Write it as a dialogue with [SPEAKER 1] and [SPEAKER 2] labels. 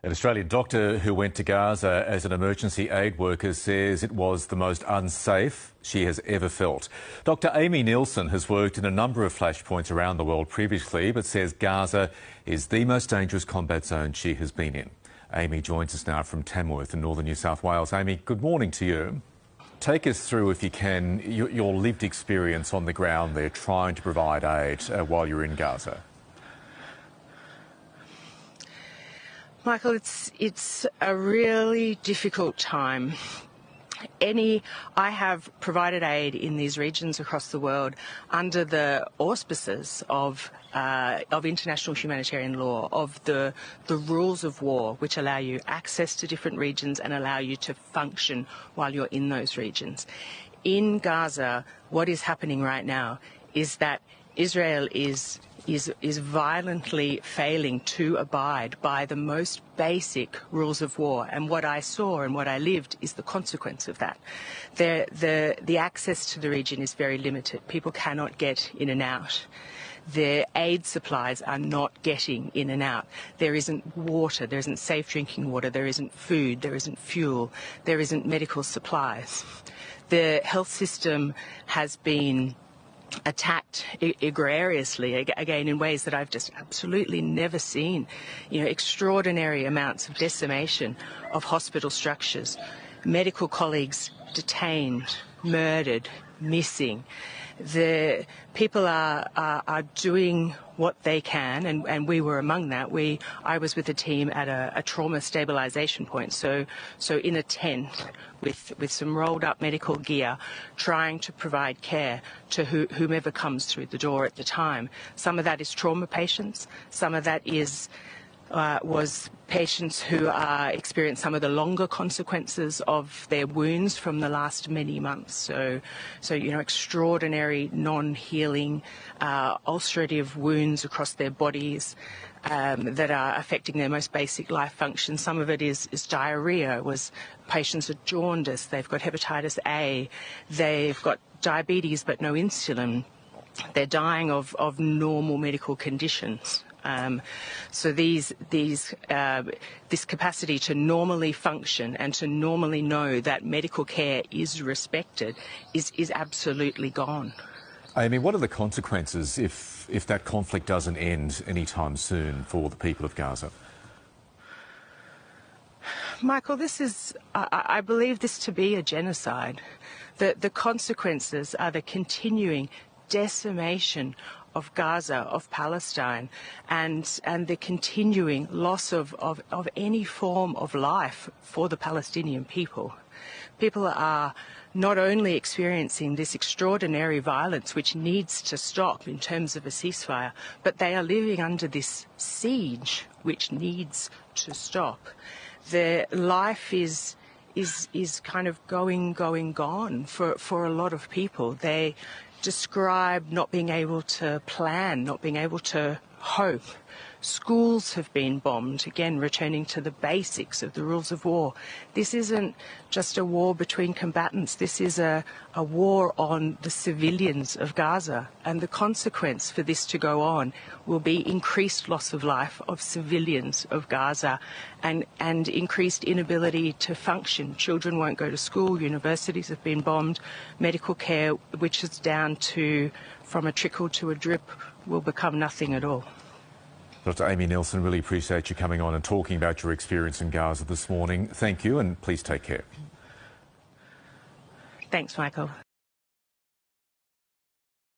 [SPEAKER 1] An Australian doctor who went to Gaza as an emergency aid worker says it was the most unsafe she has ever felt. Dr. Amy Nielsen has worked in a number of flashpoints around the world previously, but says Gaza is the most dangerous combat zone she has been in. Amy joins us now from Tamworth in northern New South Wales. Amy, good morning to you. Take us through, if you can, your lived experience on the ground there trying to provide aid while you're in Gaza.
[SPEAKER 2] Michael, it's a really difficult time. I have provided aid in these regions across the world under the auspices of international humanitarian law, of the rules of war, which allow you access to different regions and allow you to function while you're in those regions. In Gaza, what is happening right now is that Israel is violently failing to abide by the most basic rules of war. And what I saw and what I lived is the consequence of that. The access to the region is very limited. People cannot get in and out. Their aid supplies are not getting in and out. There isn't water, there isn't safe drinking water, there isn't food, there isn't fuel, there isn't medical supplies. The health system has been attacked egregiously, again in ways that I've just absolutely never seen. You know, extraordinary amounts of decimation of hospital structures, medical colleagues detained, murdered, missing. The people are doing what they can, and we were among that. I was with a team at a trauma stabilisation point, so in a tent with some rolled up medical gear, trying to provide care to whomever comes through the door at the time. Some of that is trauma patients, some of that was patients who experience some of the longer consequences of their wounds from the last many months. So you know, extraordinary non-healing ulcerative wounds across their bodies that are affecting their most basic life functions. Some of it is diarrhea. Patients are jaundice. They've got hepatitis A. They've got diabetes but no insulin. They're dying of normal medical conditions. So this capacity to normally function and to normally know that medical care is respected is absolutely gone.
[SPEAKER 1] Amy, what are the consequences if that conflict doesn't end anytime soon for the people of Gaza?
[SPEAKER 2] Michael, I believe this to be a genocide. The consequences are the continuing decimation of Gaza, of Palestine, and the continuing loss of any form of life for the Palestinian people. People are not only experiencing this extraordinary violence which needs to stop in terms of a ceasefire, but they are living under this siege which needs to stop. Their life is kind of gone for a lot of people. They describe not being able to plan, not being able to hope. Schools have been bombed, again returning to the basics of the rules of war. This isn't just a war between combatants, this is a war on the civilians of Gaza, and the consequence for this to go on will be increased loss of life of civilians of Gaza and increased inability to function. Children won't go to school, universities have been bombed, medical care, which is down to from a trickle to a drip, will become nothing at all.
[SPEAKER 1] Dr. Amy Nielsen, really appreciate you coming on and talking about your experience in Gaza this morning. Thank you, and please take care.
[SPEAKER 2] Thanks, Michael.